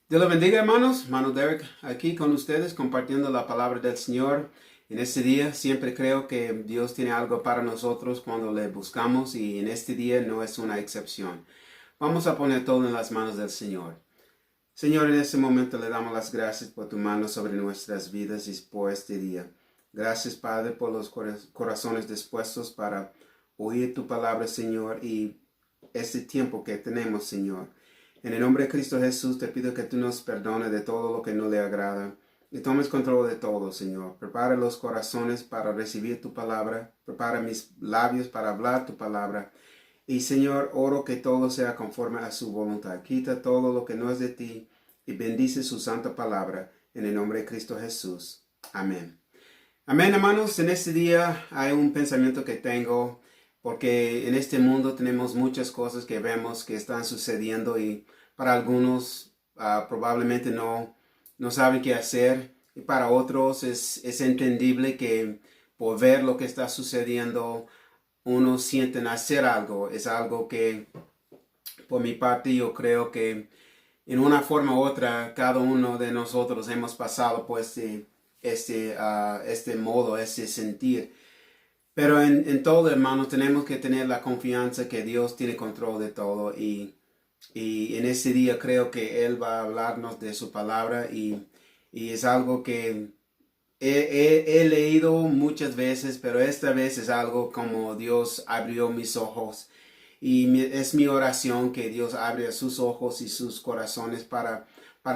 Dios los bendiga, hermanos. Hermano Derek aquí con ustedes compartiendo la palabra del Señor. En este día siempre creo que Dios tiene algo para nosotros cuando le buscamos y en este día no es una excepción. Vamos a poner todo en las manos del Señor. Señor, en este momento le damos las gracias por tu mano sobre nuestras vidas y por este día. Gracias, Padre, por los corazones dispuestos para oír tu palabra, Señor, y este tiempo que tenemos, Señor. En el nombre de Cristo Jesús te pido que tú nos perdones de todo lo que no le agrada y tomes control de todo, Señor. Prepara los corazones para recibir tu palabra. Prepara mis labios para hablar tu palabra. Y Señor, oro que todo sea conforme a su voluntad. Quita todo lo que no es de ti y bendice su santa palabra. En el nombre de Cristo Jesús. Amén. Amén, hermanos. En este día hay un pensamiento que tengo porque en este mundo tenemos muchas cosas que vemos que están sucediendo y para algunos probablemente no saben qué hacer y para otros es entendible que por ver lo que está sucediendo uno sienten hacer algo. Es algo que por mi parte yo creo que en una forma u otra cada uno de nosotros hemos pasado por este modo, este sentir. Pero en todo, hermano, tenemos que tener la confianza que Dios tiene control de todo y en este día creo que Él va a hablarnos de su palabra y es algo que he leído muchas veces, pero esta vez es algo como Dios abrió mis ojos y es mi oración que Dios abra sus ojos y sus corazones para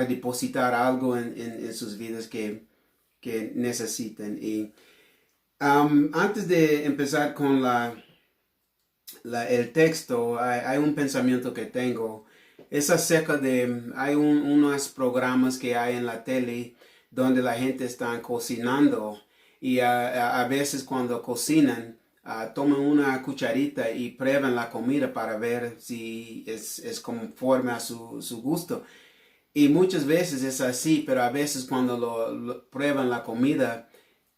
depositar algo en sus vidas que necesiten. Y antes de empezar con el texto, hay un pensamiento que tengo. Es acerca de, hay unos programas que hay en la tele donde la gente está cocinando y a veces cuando cocinan, toman una cucharita y prueban la comida para ver si es conforme a su gusto. Y muchas veces es así, pero a veces cuando prueban la comida,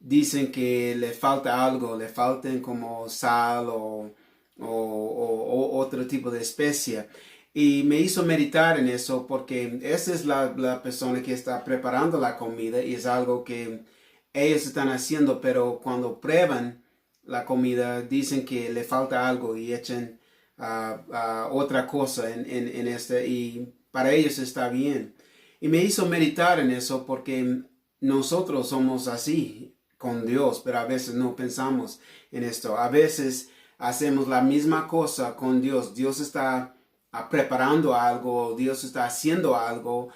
dicen que le falta algo, le faltan como sal o otro tipo de especia. Y me hizo meditar en eso porque esa es la persona que está preparando la comida y es algo que ellos están haciendo, pero cuando prueban la comida dicen que le falta algo y echan otra cosa en este y para ellos está bien. Y me hizo meditar en eso porque nosotros somos así con Dios, pero a veces no pensamos en esto. A veces hacemos la misma cosa con Dios. Dios está preparando algo, Dios está haciendo algo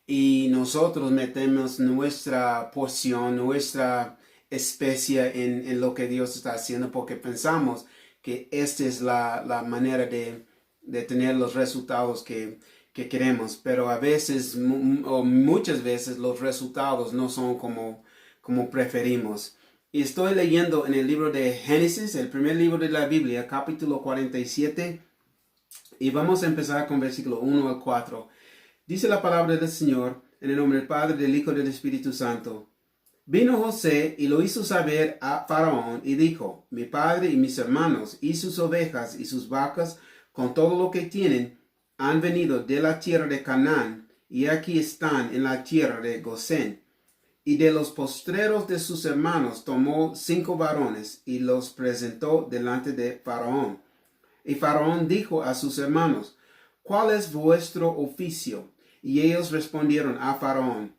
y nosotros metemos nuestra porción, nuestra especia en lo que Dios está haciendo porque pensamos que esta es la manera de tener los resultados que queremos, pero a veces o muchas veces los resultados no son como preferimos. Y estoy leyendo en el libro de Génesis, el primer libro de la Biblia, capítulo 47, y vamos a empezar con versículo 1 al 4. Dice la palabra del Señor, en el nombre del Padre, del Hijo y del Espíritu Santo. Vino José y lo hizo saber a Faraón y dijo, mi padre y mis hermanos y sus ovejas y sus vacas con todo lo que tienen han venido de la tierra de Canaán y aquí están en la tierra de Gosén. Y de los postreros de sus hermanos tomó 5 varones y los presentó delante de Faraón. Y Faraón dijo a sus hermanos, ¿cuál es vuestro oficio? Y ellos respondieron a Faraón,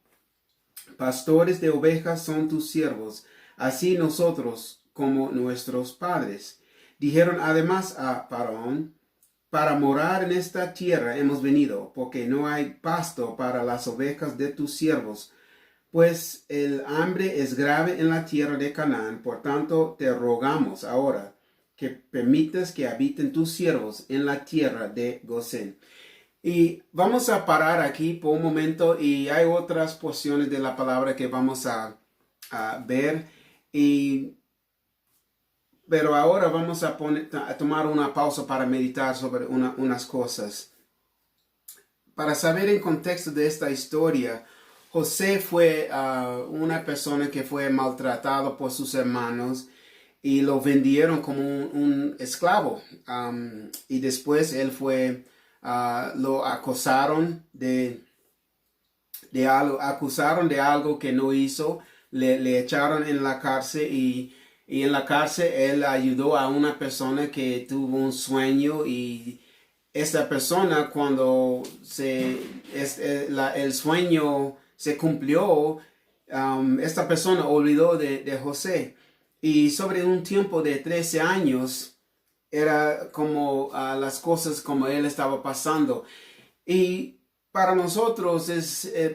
pastores de ovejas son tus siervos, así nosotros como nuestros padres. Dijeron además a Faraón, para morar en esta tierra hemos venido, porque no hay pasto para las ovejas de tus siervos, pues el hambre es grave en la tierra de Canaán. Por tanto, te rogamos ahora que permitas que habiten tus siervos en la tierra de Gosén. Y vamos a parar aquí por un momento y hay otras porciones de la palabra que vamos a ver. Pero ahora vamos a tomar una pausa para meditar sobre unas cosas. Para saber el contexto de esta historia, José fue una persona que fue maltratado por sus hermanos y lo vendieron como un esclavo. Y después él fue, lo acusaron de algo, acusaron de algo que no hizo, le echaron en la cárcel y en la cárcel él ayudó a una persona que tuvo un sueño y esta persona cuando el sueño se cumplió, esta persona olvidó de José y sobre un tiempo de 13 años era como las cosas como él estaba pasando y para nosotros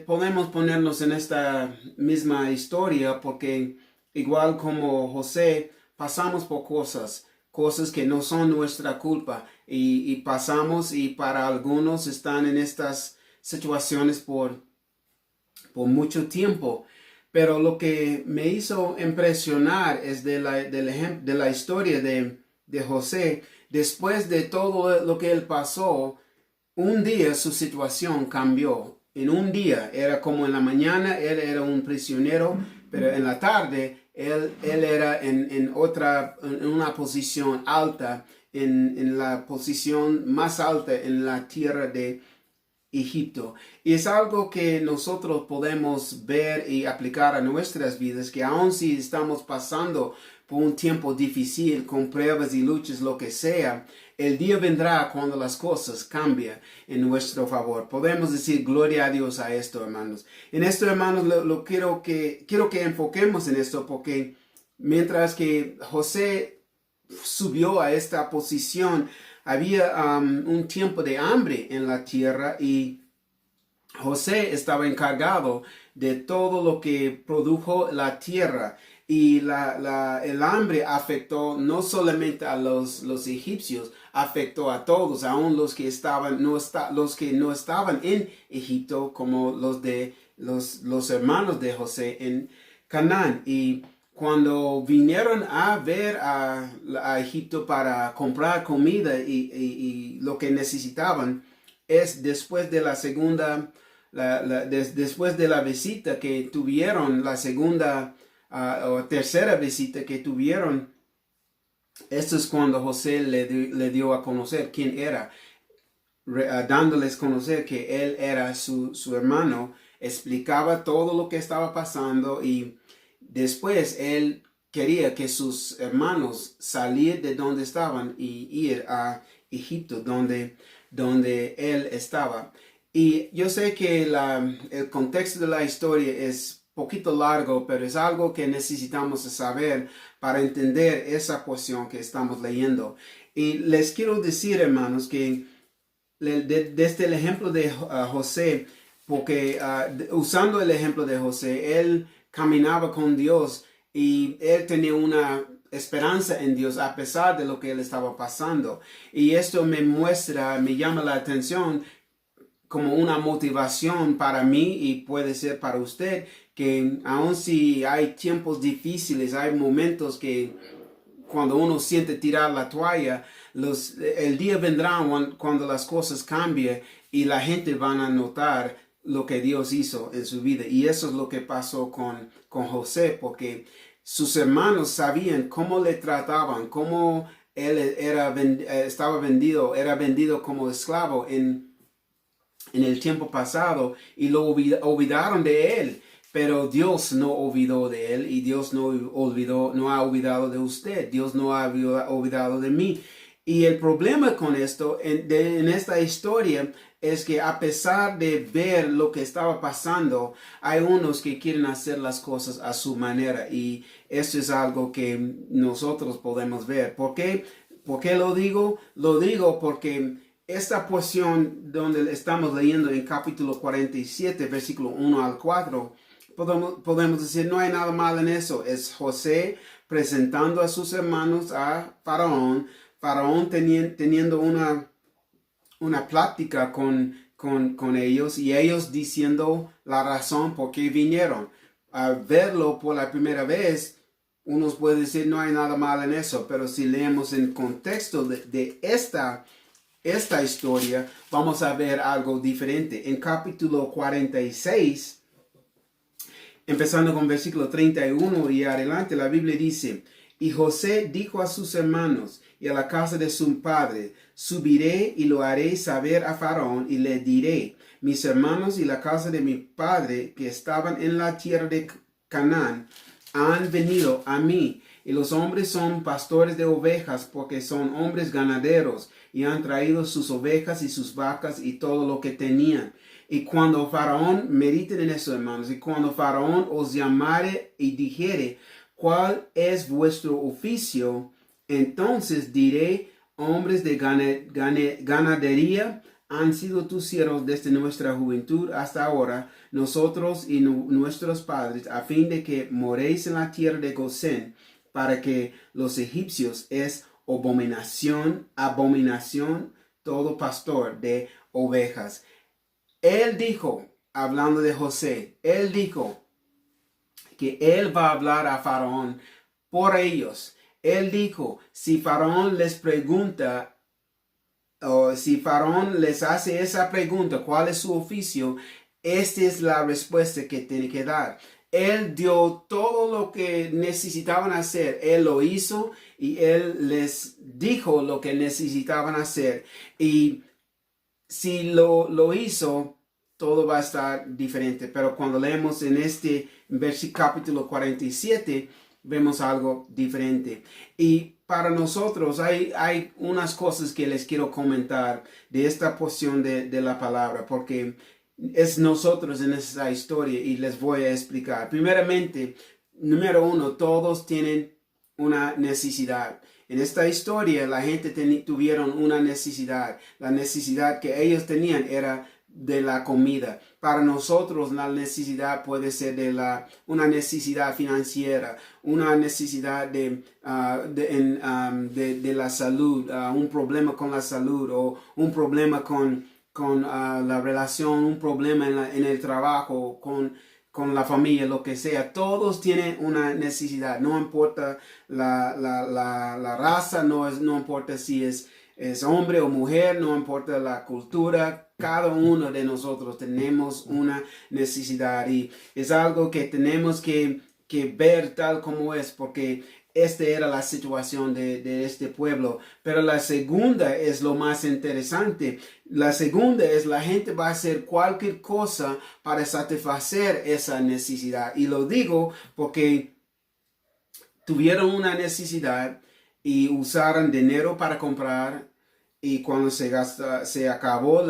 podemos ponernos en esta misma historia porque igual como José pasamos por cosas que no son nuestra culpa y pasamos y para algunos están en estas situaciones por mucho tiempo. Pero lo que me hizo impresionar es de la historia de José. Después de todo lo que él pasó, un día su situación cambió. En un día, era como en la mañana, él era un prisionero, pero en la tarde, él era en una posición alta, en la posición más alta en la tierra de Egipto. Y es algo que nosotros podemos ver y aplicar a nuestras vidas, que aun si estamos pasando por un tiempo difícil, con pruebas y luchas, lo que sea, el día vendrá cuando las cosas cambian en nuestro favor. Podemos decir gloria a Dios a esto, hermanos. En esto, hermanos, quiero que enfoquemos en esto, porque mientras que José subió a esta posición, había un tiempo de hambre en la tierra y José estaba encargado de todo lo que produjo la tierra y el hambre afectó no solamente a los egipcios, afectó a todos, aun los que no estaban en Egipto, como los hermanos de José en Canaán. Y cuando vinieron a ver a Egipto para comprar comida y lo que necesitaban, es después de la segunda, después de la visita que tuvieron, la segunda o tercera visita que tuvieron, esto es cuando José le dio a conocer quién era, dándoles a conocer que él era su hermano, explicaba todo lo que estaba pasando y después él quería que sus hermanos salieran de donde estaban y ir a Egipto, donde él estaba. Y yo sé que el contexto de la historia es poquito largo, pero es algo que necesitamos saber para entender esa porción que estamos leyendo. Y les quiero decir, hermanos, que desde el ejemplo de José, porque usando el ejemplo de José, él caminaba con Dios y él tenía una esperanza en Dios a pesar de lo que él estaba pasando. Y esto me llama la atención como una motivación para mí y puede ser para usted, que aun si hay tiempos difíciles, hay momentos que cuando uno siente tirar la toalla, el día vendrá cuando las cosas cambien y la gente van a notar lo que Dios hizo en su vida. Y eso es lo que pasó con José, porque sus hermanos sabían cómo le trataban, cómo él era vendido como esclavo en el tiempo pasado y lo olvidaron de él. Pero Dios no olvidó de él y Dios no ha olvidado de usted. Dios no ha olvidado de mí. Y el problema con esto, en esta historia, es que a pesar de ver lo que estaba pasando, hay unos que quieren hacer las cosas a su manera. Y eso es algo que nosotros podemos ver. ¿Por qué? ¿Por qué lo digo? Lo digo porque esta porción donde estamos leyendo en capítulo 47, versículo 1 al 4, podemos decir, no hay nada malo en eso. Es José presentando a sus hermanos a Faraón, teniendo una plática con ellos y ellos diciendo la razón por qué vinieron. Al verlo por la primera vez, unos pueden decir, no hay nada malo en eso, pero si leemos el contexto de esta historia, vamos a ver algo diferente. En capítulo 46, empezando con versículo 31 y adelante, la Biblia dice, y José dijo a sus hermanos y a la casa de su padre, subiré y lo haré saber a Faraón y le diré, mis hermanos y la casa de mi padre que estaban en la tierra de Canaán han venido a mí. Y los hombres son pastores de ovejas porque son hombres ganaderos y han traído sus ovejas y sus vacas y todo lo que tenían. Y cuando Faraón, mediten en eso, hermanos, y cuando Faraón os llamare y dijere, ¿cuál es vuestro oficio? Entonces diré, hombres de ganadería han sido tus siervos desde nuestra juventud hasta ahora, nosotros y nuestros padres, a fin de que moréis en la tierra de Gosén, para que los egipcios es abominación todo pastor de ovejas. Él dijo, hablando de José, él dijo que él va a hablar a Faraón por ellos. Él dijo, si Faraón les pregunta, o si Faraón les hace esa pregunta, ¿cuál es su oficio? Esta es la respuesta que tiene que dar. Él dio todo lo que necesitaban hacer. Él lo hizo y él les dijo lo que necesitaban hacer. Y si lo hizo, todo va a estar diferente. Pero cuando leemos en este capítulo 47, vemos algo diferente. Y para nosotros hay unas cosas que les quiero comentar de esta porción de la palabra, porque es nosotros en esta historia y les voy a explicar. Primeramente, número uno, todos tienen una necesidad. En esta historia la gente tuvieron una necesidad. La necesidad que ellos tenían era de la comida. Para nosotros la necesidad puede ser una necesidad financiera, una necesidad de la salud, un problema con la salud o un problema con la relación, un problema en el trabajo, con la familia, lo que sea. Todos tienen una necesidad, no importa la raza, no importa si es hombre o mujer, no importa la cultura. Cada uno de nosotros tenemos una necesidad y es algo que tenemos que ver tal como es, porque esta era la situación de este pueblo. Pero la segunda es lo más interesante. La segunda es la gente va a hacer cualquier cosa para satisfacer esa necesidad. Y lo digo porque tuvieron una necesidad y usaron dinero para comprar. Y cuando se acabó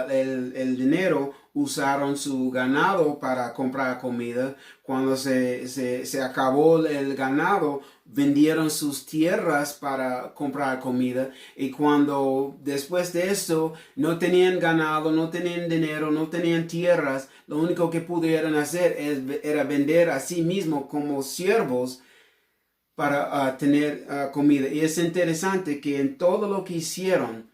el dinero, usaron su ganado para comprar comida. Cuando se acabó el ganado, vendieron sus tierras para comprar comida. Y cuando después de eso no tenían ganado, no tenían dinero, no tenían tierras, lo único que pudieron hacer era vender a sí mismos como siervos para tener comida. Y es interesante que en todo lo que hicieron,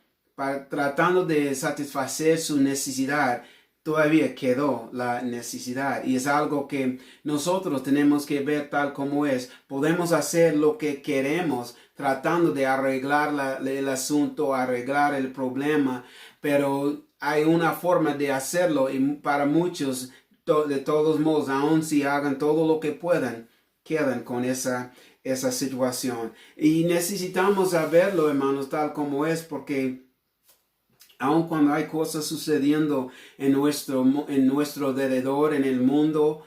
tratando de satisfacer su necesidad, todavía quedó la necesidad. Y es algo que nosotros tenemos que ver tal como es. Podemos hacer lo que queremos, tratando de arreglar el asunto, arreglar el problema, pero hay una forma de hacerlo y para muchos, de todos modos, aun si hagan todo lo que puedan, quedan con esa situación. Y necesitamos saberlo, hermanos, tal como es, porque aun cuando hay cosas sucediendo en nuestro alrededor, en el mundo,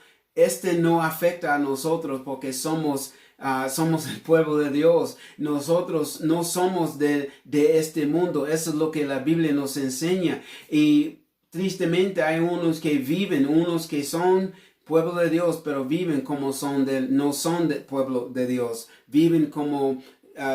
no afecta a nosotros porque somos el pueblo de Dios. Nosotros no somos de este mundo. Eso es lo que la Biblia nos enseña. Y tristemente hay unos que son pueblo de Dios, pero viven como no son del pueblo de Dios. Viven como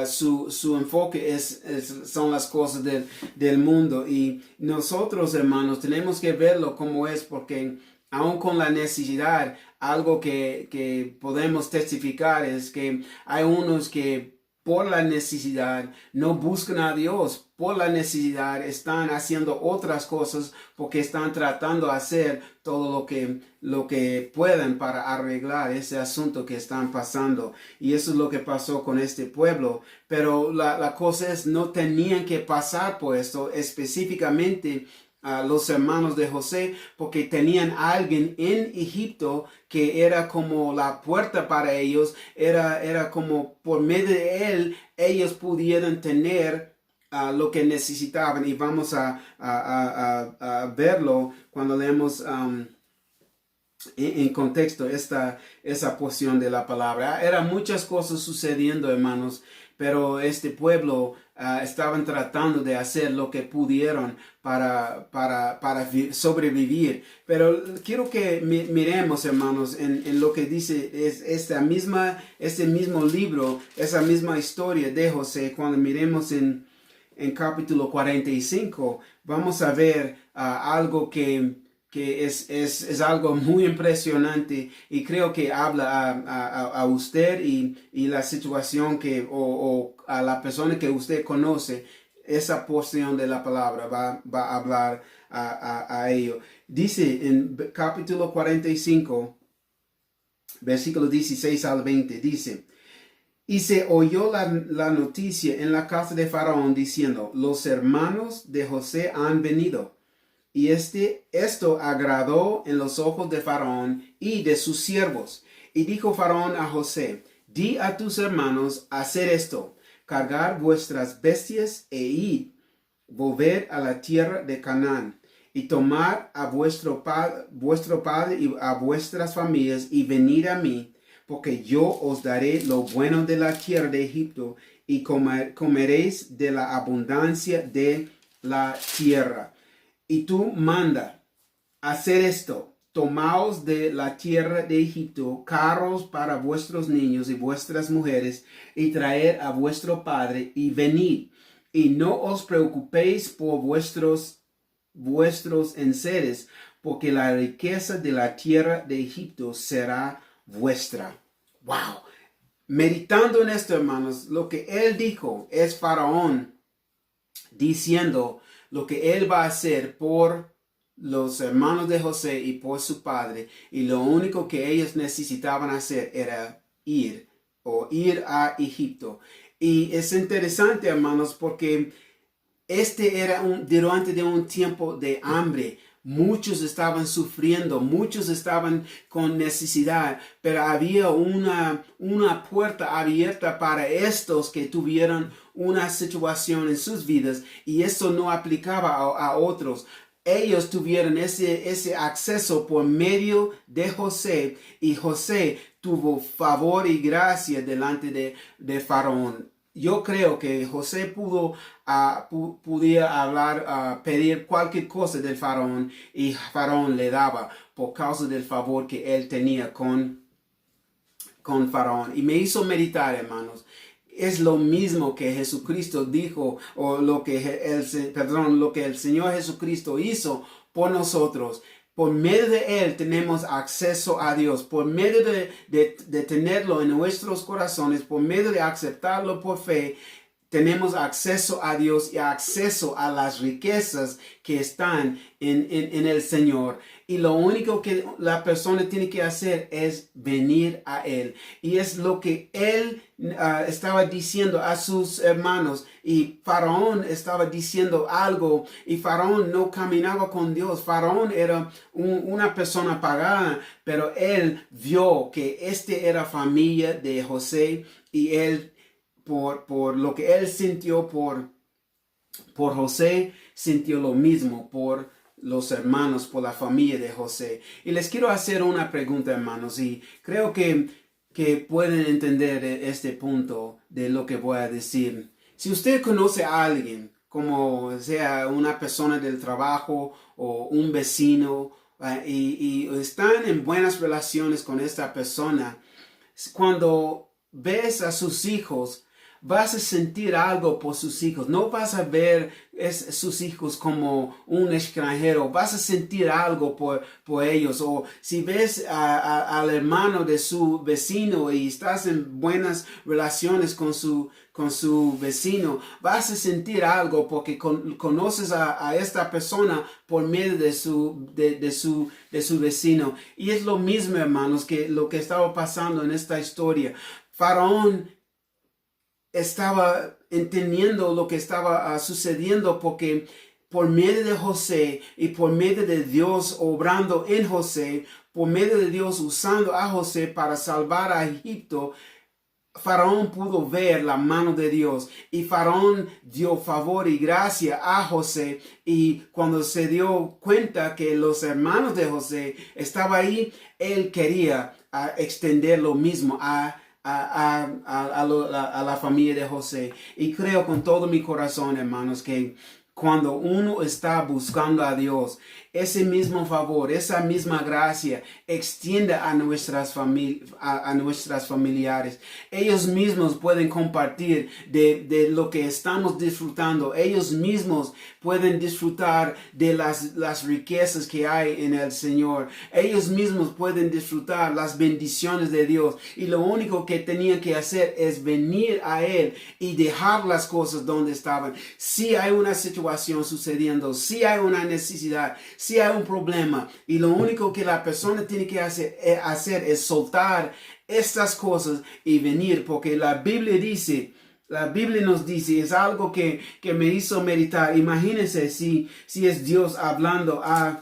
su enfoque son las cosas del mundo. Y nosotros, hermanos, tenemos que verlo como es, porque aun con la necesidad, algo que podemos testificar es que hay unos que por la necesidad no buscan a Dios. Por la necesidad están haciendo otras cosas porque están tratando de hacer todo lo que puedan para arreglar ese asunto que están pasando. Y eso es lo que pasó con este pueblo. Pero la cosa es, no tenían que pasar por esto, específicamente los hermanos de José, porque tenían a alguien en Egipto que era como la puerta para ellos, era como por medio de él, ellos pudieran tener lo que necesitaban, y vamos a verlo cuando leemos en contexto esa porción de la palabra. Eran muchas cosas sucediendo, hermanos, pero este pueblo estaban tratando de hacer lo que pudieron para sobrevivir. Pero quiero que miremos, hermanos, en lo que dice este mismo libro, esa misma historia de José. Cuando miremos en capítulo 45, vamos a ver algo que es algo muy impresionante, y creo que habla a usted y la situación o a la persona que usted conoce. Esa porción de la palabra va a hablar a ello. Dice en capítulo 45, versículo 16 al 20, dice: y se oyó la noticia en la casa de Faraón diciendo: los hermanos de José han venido. Y esto agradó en los ojos de Faraón y de sus siervos. Y dijo Faraón a José: di a tus hermanos hacer esto: cargar vuestras bestias e ir, volver a la tierra de Canaán, y tomar a vuestro padre y a vuestras familias, y venir a mí, porque yo os daré lo bueno de la tierra de Egipto, y comeréis de la abundancia de la tierra. Y tú manda hacer esto: tomaos de la tierra de Egipto carros para vuestros niños y vuestras mujeres, y traed a vuestro padre, y venid, y no os preocupéis por vuestros enseres, porque la riqueza de la tierra de Egipto será vuestra. Wow. Meditando en esto, hermanos, lo que él dijo es Faraón diciendo lo que él va a hacer por los hermanos de José y por su padre, y lo único que ellos necesitaban hacer era ir a Egipto. Y es interesante, hermanos, porque era durante de un tiempo de hambre. Muchos estaban sufriendo, muchos estaban con necesidad, pero había una puerta abierta para estos que tuvieron una situación en sus vidas, y eso no aplicaba a otros. Ellos tuvieron ese acceso por medio de José, y José tuvo favor y gracia delante de Faraón. Yo creo que José podía hablar, pedir cualquier cosa del Faraón, y Faraón le daba por causa del favor que él tenía con Faraón. Y me hizo meditar, hermanos. Es lo mismo que Jesucristo dijo, o lo que el Señor Jesucristo hizo por nosotros. Por medio de él tenemos acceso a Dios. Por medio de tenerlo en nuestros corazones, por medio de aceptarlo por fe, tenemos acceso a Dios y acceso a las riquezas que están en el Señor. Y lo único que la persona tiene que hacer es venir a Él. Y es lo que Él estaba diciendo a sus hermanos. Y Faraón estaba diciendo algo, y Faraón no caminaba con Dios. Faraón era una persona pagana, pero él vio que era familia de José, y él, por lo que él sintió por José, sintió lo mismo por los hermanos, por la familia de José. Y les quiero hacer una pregunta, hermanos, y creo que pueden entender este punto de lo que voy a decir. Si usted conoce a alguien, como sea una persona del trabajo o un vecino, y están en buenas relaciones con esta persona, cuando ves a sus hijos, vas a sentir algo por sus hijos. No vas a ver sus hijos como un extranjero. Vas a sentir algo por ellos. O si ves al hermano de su vecino y estás en buenas relaciones con su vecino, vas a sentir algo porque conoces a esta persona por medio de su vecino. Y es lo mismo, hermanos, que lo que estaba pasando en esta historia. Faraón estaba entendiendo lo que estaba sucediendo, porque por medio de José y por medio de Dios obrando en José, por medio de Dios usando a José para salvar a Egipto, Faraón pudo ver la mano de Dios y Faraón dio favor y gracia a José, y cuando se dio cuenta que los hermanos de José estaban ahí, él quería extender lo mismo a la familia de José. Y creo con todo mi corazón, hermanos, que cuando uno está buscando a Dios, ese mismo favor, esa misma gracia extiende a nuestras familiares. Ellos mismos pueden compartir de lo que estamos disfrutando. Ellos mismos pueden disfrutar de las riquezas que hay en el Señor. Ellos mismos pueden disfrutar las bendiciones de Dios. Y lo único que tenían que hacer es venir a Él y dejar las cosas donde estaban. Si hay una situación sucediendo, si hay una necesidad, si hay un problema, y lo único que la persona tiene que hacer es soltar estas cosas y venir, porque la Biblia nos dice, es algo que me hizo meditar. Imagínense si es Dios hablando a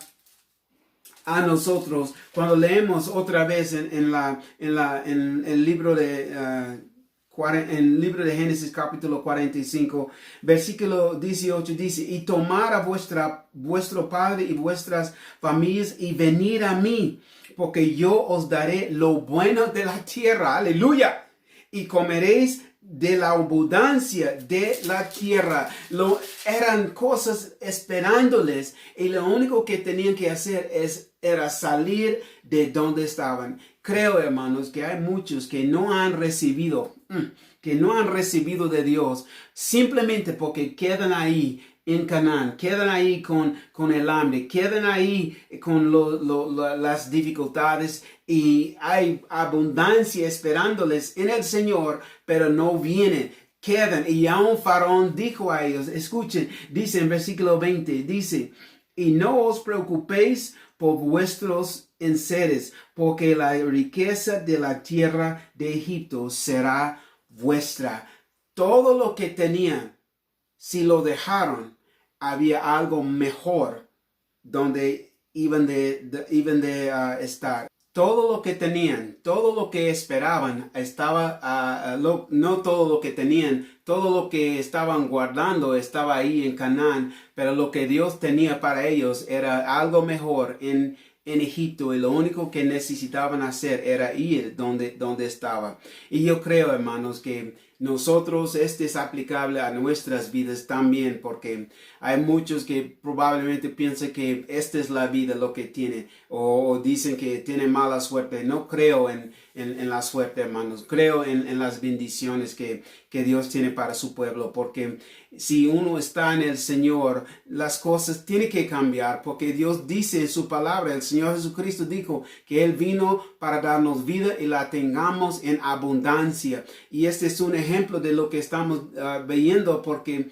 nosotros cuando leemos otra vez en el libro de en el libro de Génesis capítulo 45, versículo 18 dice: y tomar a vuestro padre y vuestras familias y venir a mí, porque yo os daré lo bueno de la tierra, aleluya, y comeréis de la abundancia de la tierra. Eran cosas esperándoles, y lo único que tenían que hacer era salir de donde estaban. Creo, hermanos, que hay muchos que no han recibido de Dios simplemente porque quedan ahí en Canaán, quedan ahí con el hambre, quedan ahí con las dificultades, y hay abundancia esperándoles en el Señor, pero no vienen. Quedan, y aún Faraón dijo a ellos, escuchen, dice en versículo 20, dice: y no os preocupéis por vuestros enseres, porque la riqueza de la tierra de Egipto será vuestra. Todo lo que tenían, si lo dejaron, había algo mejor donde iban de estar. Todo lo que tenían, todo lo que esperaban estaba, no todo lo que tenían, todo lo que estaban guardando estaba ahí en Canaán, pero lo que Dios tenía para ellos era algo mejor en Egipto, y lo único que necesitaban hacer era ir donde estaba. Y yo creo, hermanos, que nosotros, este es aplicable a nuestras vidas también, porque hay muchos que probablemente piensan que esta es la vida lo que tienen, o dicen que tienen mala suerte. No creo en la suerte, hermanos. Creo en las bendiciones que Dios tiene para su pueblo, porque si uno está en el Señor, las cosas tienen que cambiar, porque Dios dice en su palabra, el Señor Jesucristo dijo que Él vino para darnos vida y la tengamos en abundancia. Y este es un ejemplo de lo que estamos viendo, porque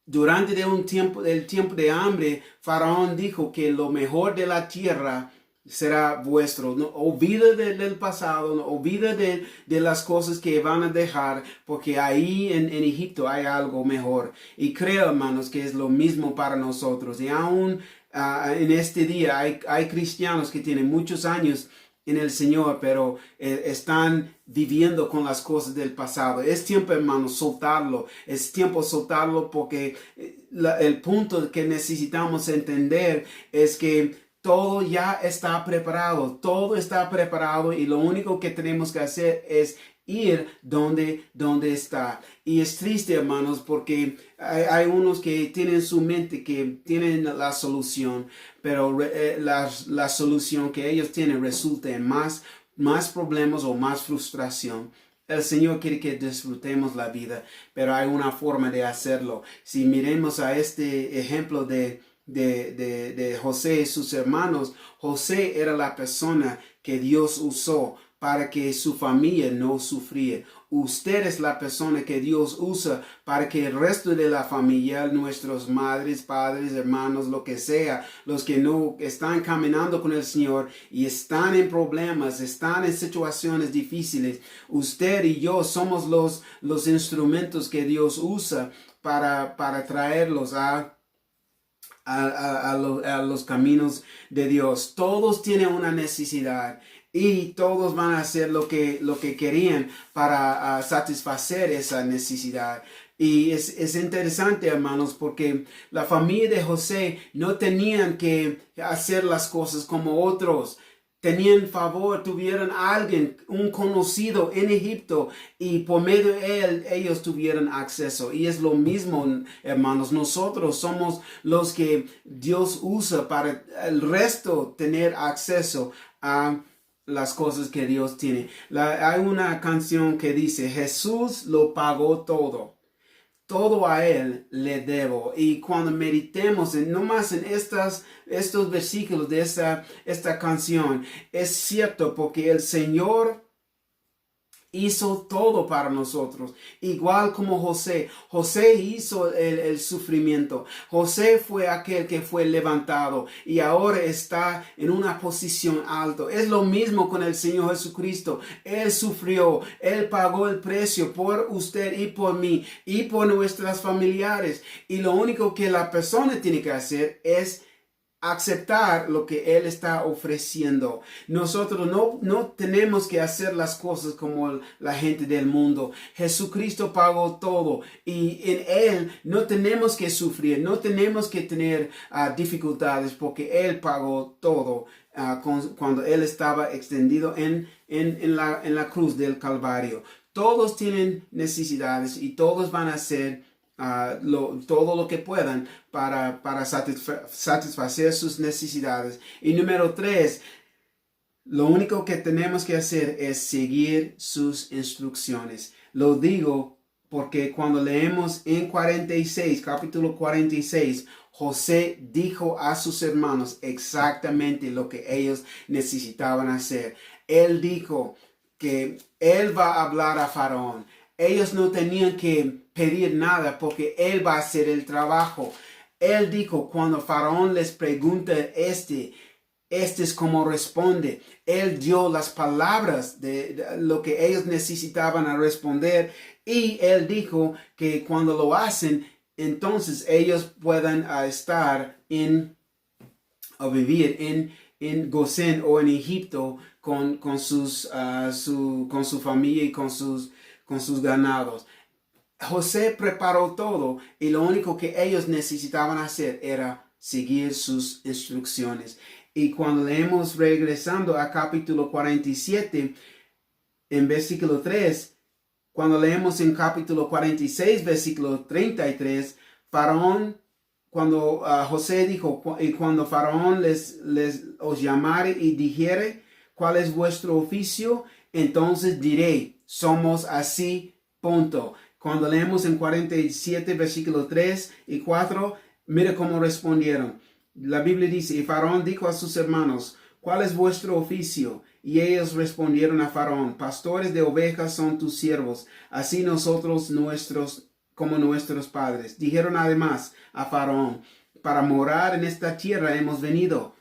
durante el tiempo de hambre, Faraón dijo que lo mejor de la tierra será vuestro. No olvide del pasado, no olvide de las cosas que van a dejar, porque ahí en Egipto hay algo mejor. Y creo, hermanos, que es lo mismo para nosotros. Y aún en este día hay cristianos que tienen muchos años en el Señor, pero están viviendo con las cosas del pasado. Es tiempo, hermanos, soltarlo. Es tiempo soltarlo, porque el punto que necesitamos entender es que todo ya está preparado, y lo único que tenemos que hacer es ir donde está. Y es triste, hermanos, porque hay unos que tienen su mente que tienen la solución, pero la solución que ellos tienen resulta en más problemas o más frustración. El Señor quiere que disfrutemos la vida, pero hay una forma de hacerlo. Si miremos a este ejemplo de José y sus hermanos, José era la persona que Dios usó para que su familia no sufría. Usted es la persona que Dios usa para que el resto de la familia, nuestros madres, padres, hermanos, lo que sea, los que no están caminando con el Señor y están en problemas, están en situaciones difíciles, usted y yo somos los instrumentos que Dios usa para traerlos a a los caminos de Dios. Todos tienen una necesidad y todos van a hacer lo que querían para satisfacer esa necesidad. Y es interesante, hermanos, porque la familia de José no tenían que hacer las cosas como otros. Tenían favor, tuvieron a alguien, un conocido en Egipto, y por medio de él ellos tuvieron acceso. Y es lo mismo, hermanos, nosotros somos los que Dios usa para el resto tener acceso a las cosas que Dios tiene. Hay una canción que dice, Jesús lo pagó todo. Todo a Él le debo. Y cuando meditemos no más en estos versículos de esta canción, es cierto porque el Señor hizo todo para nosotros, igual como José. José hizo el sufrimiento. José fue aquel que fue levantado y ahora está en una posición alta. Es lo mismo con el Señor Jesucristo. Él sufrió, Él pagó el precio por usted y por mí y por nuestras familiares. Y lo único que la persona tiene que hacer es aceptar lo que Él está ofreciendo. Nosotros no tenemos que hacer las cosas como la gente del mundo. Jesucristo pagó todo y en Él no tenemos que sufrir, no tenemos que tener dificultades porque Él pagó todo cuando Él estaba extendido en la cruz del Calvario. Todos tienen necesidades y todos van a hacer todo lo que puedan para satisfacer sus necesidades. Y número 3, lo único que tenemos que hacer es seguir sus instrucciones. Lo digo porque cuando leemos en capítulo 46, José dijo a sus hermanos exactamente lo que ellos necesitaban hacer. Él dijo que él va a hablar a Faraón. Ellos no tenían que pedir nada porque Él va a hacer el trabajo. Él dijo, cuando Faraón les pregunta este es como responde. Él dio las palabras de lo que ellos necesitaban a responder. Y Él dijo que cuando lo hacen, entonces ellos puedan vivir en Gosén o en Egipto con su familia y con sus ganados. José preparó todo y lo único que ellos necesitaban hacer era seguir sus instrucciones. Y cuando leemos regresando a capítulo 47, en versículo 3, cuando leemos en capítulo 46, versículo 33, cuando José dijo, y cuando Faraón os llamare y dijere, ¿cuál es vuestro oficio? Entonces diré, somos así, punto. Cuando leemos en 47, versículos 3 y 4, mire cómo respondieron. La Biblia dice, y Faraón dijo a sus hermanos, ¿cuál es vuestro oficio? Y ellos respondieron a Faraón, pastores de ovejas son tus siervos, así nosotros como nuestros padres. Dijeron además a Faraón, para morar en esta tierra hemos venido.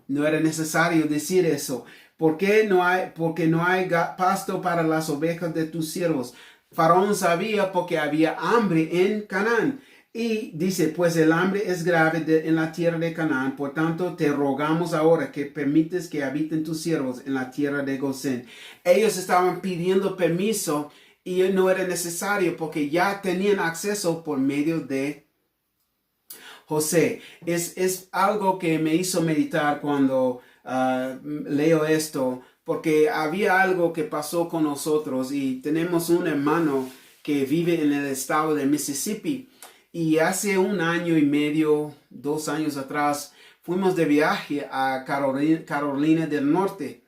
No era necesario decir eso. Porque no hay pasto para las ovejas de tus siervos. Faraón sabía porque había hambre en Canaán. Y dice, pues el hambre es grave en la tierra de Canaán. Por tanto, te rogamos ahora que permites que habiten tus siervos en la tierra de Gosén. Ellos estaban pidiendo permiso y no era necesario porque ya tenían acceso por medio de José. Es algo que me hizo meditar cuando leo esto, porque había algo que pasó con nosotros y tenemos un hermano que vive en el estado de Mississippi y hace 1 año y medio, 2 años atrás, fuimos de viaje a Carolina del Norte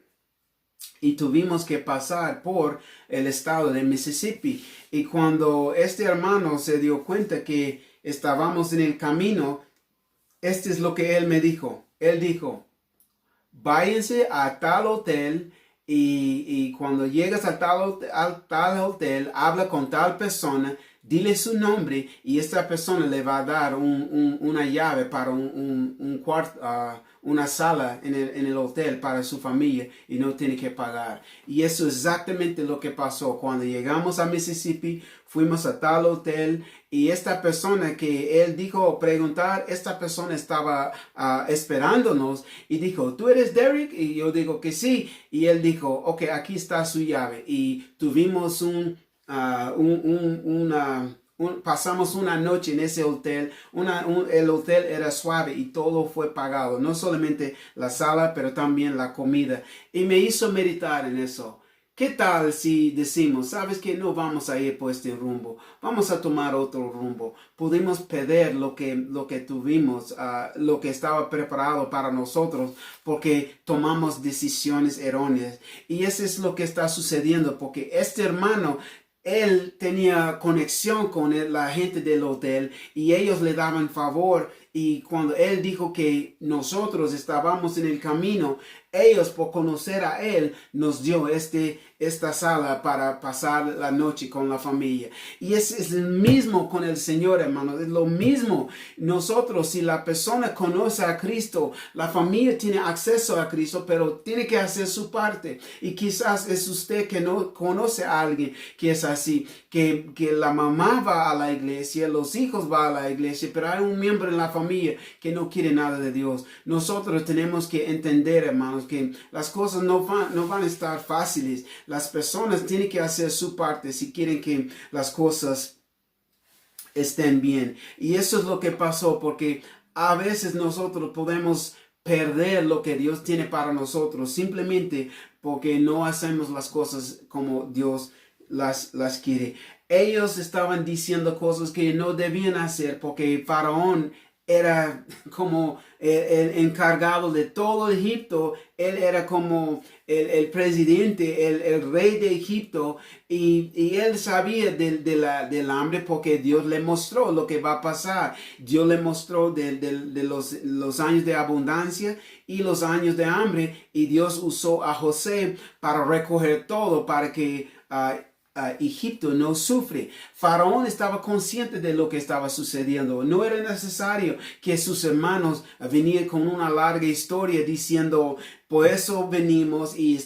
y tuvimos que pasar por el estado de Mississippi. Y cuando este hermano se dio cuenta que estábamos en el camino, este es lo que él me dijo. Él dijo, váyanse a tal hotel y cuando llegas a tal hotel, habla con tal persona, dile su nombre y esta persona le va a dar una llave para un cuarto, una sala en el hotel para su familia y no tiene que pagar. Y eso es exactamente lo que pasó. Cuando llegamos a Mississippi, fuimos a tal hotel y esta persona que él dijo preguntar, esta persona estaba esperándonos y dijo, ¿tú eres Derek? Y yo digo que sí. Y él dijo, ok, aquí está su llave. Y tuvimos pasamos una noche en ese hotel. El hotel era suave y todo fue pagado. No solamente la sala, pero también la comida. Y me hizo meditar en eso. ¿Qué tal si decimos, sabes que no vamos a ir por este rumbo, vamos a tomar otro rumbo? Pudimos perder lo que tuvimos, lo que estaba preparado para nosotros, porque tomamos decisiones erróneas. Y eso es lo que está sucediendo, porque este hermano, él tenía conexión con la gente del hotel y ellos le daban favor. Y cuando él dijo que nosotros estábamos en el camino, ellos por conocer a él nos dio esta sala para pasar la noche con la familia. Y es el mismo con el Señor, hermanos. Es lo mismo. Nosotros, si la persona conoce a Cristo, la familia tiene acceso a Cristo, pero tiene que hacer su parte. Y quizás es usted que no conoce a alguien que es así, que la mamá va a la iglesia, los hijos van a la iglesia, pero hay un miembro en la familia que no quiere nada de Dios. Nosotros tenemos que entender, hermanos, que las cosas no van a estar fáciles. Las personas tienen que hacer su parte si quieren que las cosas estén bien. Y eso es lo que pasó, porque a veces nosotros podemos perder lo que Dios tiene para nosotros simplemente porque no hacemos las cosas como Dios las quiere. Ellos estaban diciendo cosas que no debían hacer porque Faraón era como el encargado de todo Egipto. Él era como el presidente, el rey de Egipto, y él sabía del hambre porque Dios le mostró lo que va a pasar. Dios le mostró de los años de abundancia y los años de hambre, y Dios usó a José para recoger todo, para que Egipto no sufre. Faraón estaba consciente de lo que estaba sucediendo. No era necesario que sus hermanos vinieran con una larga historia diciendo, por eso venimos y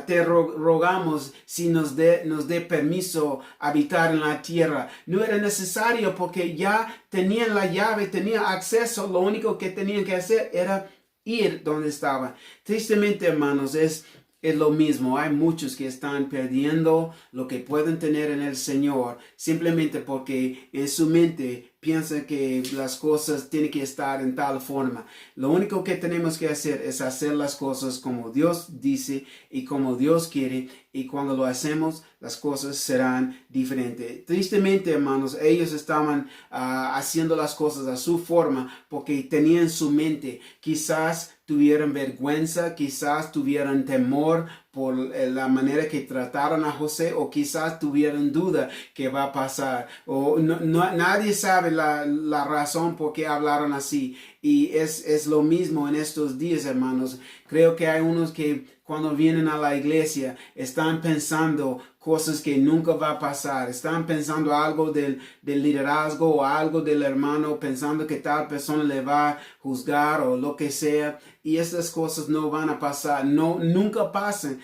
te rogamos si nos dé permiso habitar en la tierra. No era necesario porque ya tenían la llave, tenían acceso. Lo único que tenían que hacer era ir donde estaban. Tristemente, hermanos, es lo mismo. Hay muchos que están perdiendo lo que pueden tener en el Señor simplemente porque en su mente piensan que las cosas tienen que estar en tal forma. Lo único que tenemos que hacer es hacer las cosas como Dios dice y como Dios quiere, y cuando lo hacemos, las cosas serán diferentes. Tristemente, hermanos, ellos estaban haciendo las cosas a su forma porque tenían su mente. Quizás tuvieran vergüenza, quizás tuvieran temor por la manera que trataron a José, o quizás tuvieran duda que va a pasar, o nadie sabe la razón por qué hablaron así. Y es lo mismo en estos días, hermanos. Creo que hay unos que cuando vienen a la iglesia están pensando cosas que nunca va a pasar. Están pensando algo del liderazgo o algo del hermano, pensando que tal persona le va a juzgar o lo que sea. Y esas cosas no van a pasar, nunca pasan.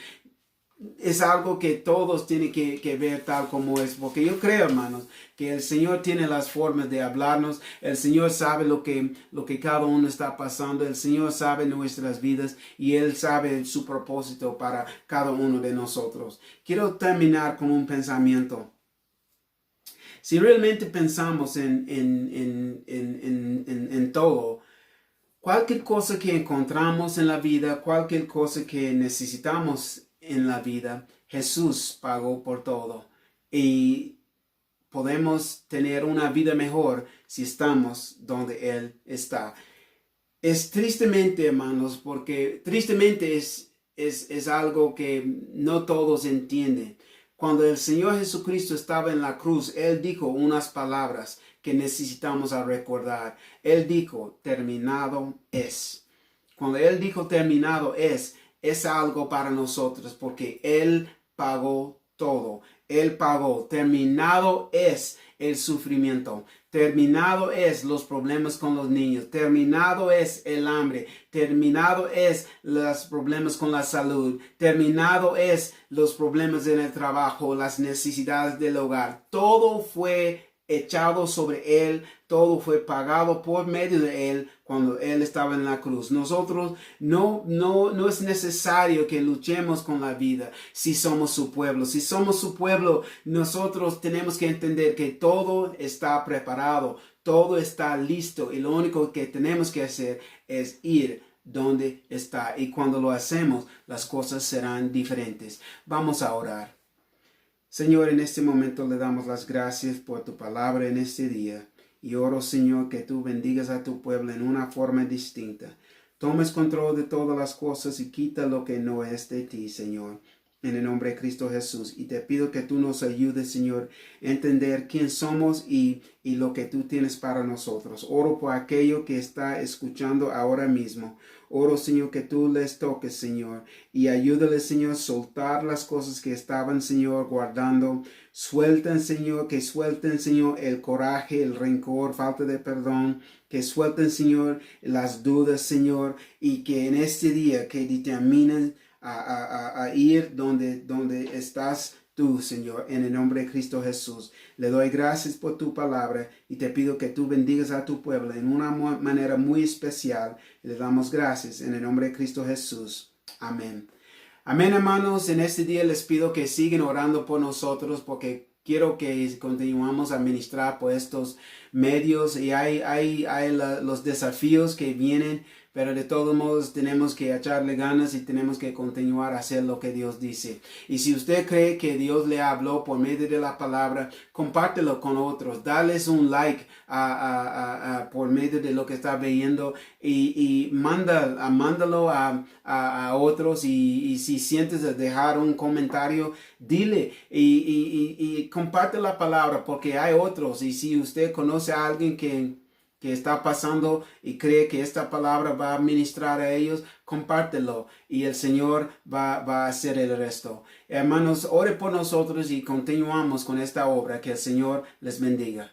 Es algo que todos tienen que ver tal como es, porque yo creo, hermanos, que el Señor tiene las formas de hablarnos. El Señor sabe lo que cada uno está pasando. El Señor sabe nuestras vidas y Él sabe su propósito para cada uno de nosotros. Quiero terminar con un pensamiento. Si realmente pensamos en todo, cualquier cosa que encontramos en la vida, cualquier cosa que necesitamos en la vida, Jesús pagó por todo. Y podemos tener una vida mejor si estamos donde Él está. Es tristemente, hermanos, porque tristemente es algo que no todos entienden. Cuando el Señor Jesucristo estaba en la cruz, Él dijo unas palabras que necesitamos recordar. Él dijo, terminado es. Cuando Él dijo terminado es algo para nosotros porque Él pagó todo. Él pagó. Terminado es el sufrimiento. Terminado es los problemas con los niños. Terminado es el hambre. Terminado es los problemas con la salud. Terminado es los problemas en el trabajo, las necesidades del hogar. Todo fue echado sobre Él, todo fue pagado por medio de Él cuando Él estaba en la cruz. Nosotros no es necesario que luchemos con la vida si somos su pueblo. Si somos su pueblo, nosotros tenemos que entender que todo está preparado, todo está listo y lo único que tenemos que hacer es ir donde está. Y cuando lo hacemos, las cosas serán diferentes. Vamos a orar. Señor, en este momento le damos las gracias por tu palabra en este día. Y oro, Señor, que tú bendigas a tu pueblo en una forma distinta. Tomes control de todas las cosas y quita lo que no es de ti, Señor. En el nombre de Cristo Jesús. Y te pido que tú nos ayudes, Señor, a entender quién somos y lo que tú tienes para nosotros. Oro por aquello que está escuchando ahora mismo. Oro, Señor, que tú les toques, Señor, y ayúdales, Señor, a soltar las cosas que estaban, Señor, guardando. Suelten, Señor, que suelten, Señor, el coraje, el rencor, falta de perdón. Que suelten, Señor, las dudas, Señor, y que en este día que determinen a ir donde estás tú, Señor, en el nombre de Cristo Jesús. Le doy gracias por tu palabra y te pido que tú bendigas a tu pueblo en una manera muy especial. Le damos gracias en el nombre de Cristo Jesús. Amén. Amén, hermanos. En este día les pido que sigan orando por nosotros porque quiero que continuemos a ministrar por estos medios y hay los desafíos que vienen. Pero de todos modos tenemos que echarle ganas y tenemos que continuar a hacer lo que Dios dice. Y si usted cree que Dios le habló por medio de la palabra, compártelo con otros. Dales un like por medio de lo que está viendo y mándalo a otros. Y si sientes de dejar un comentario, dile y comparte la palabra porque hay otros. Y si usted conoce a alguien que está pasando y cree que esta palabra va a ministrar a ellos, compártelo y el Señor va a hacer el resto. Hermanos, ore por nosotros y continuamos con esta obra. Que el Señor les bendiga.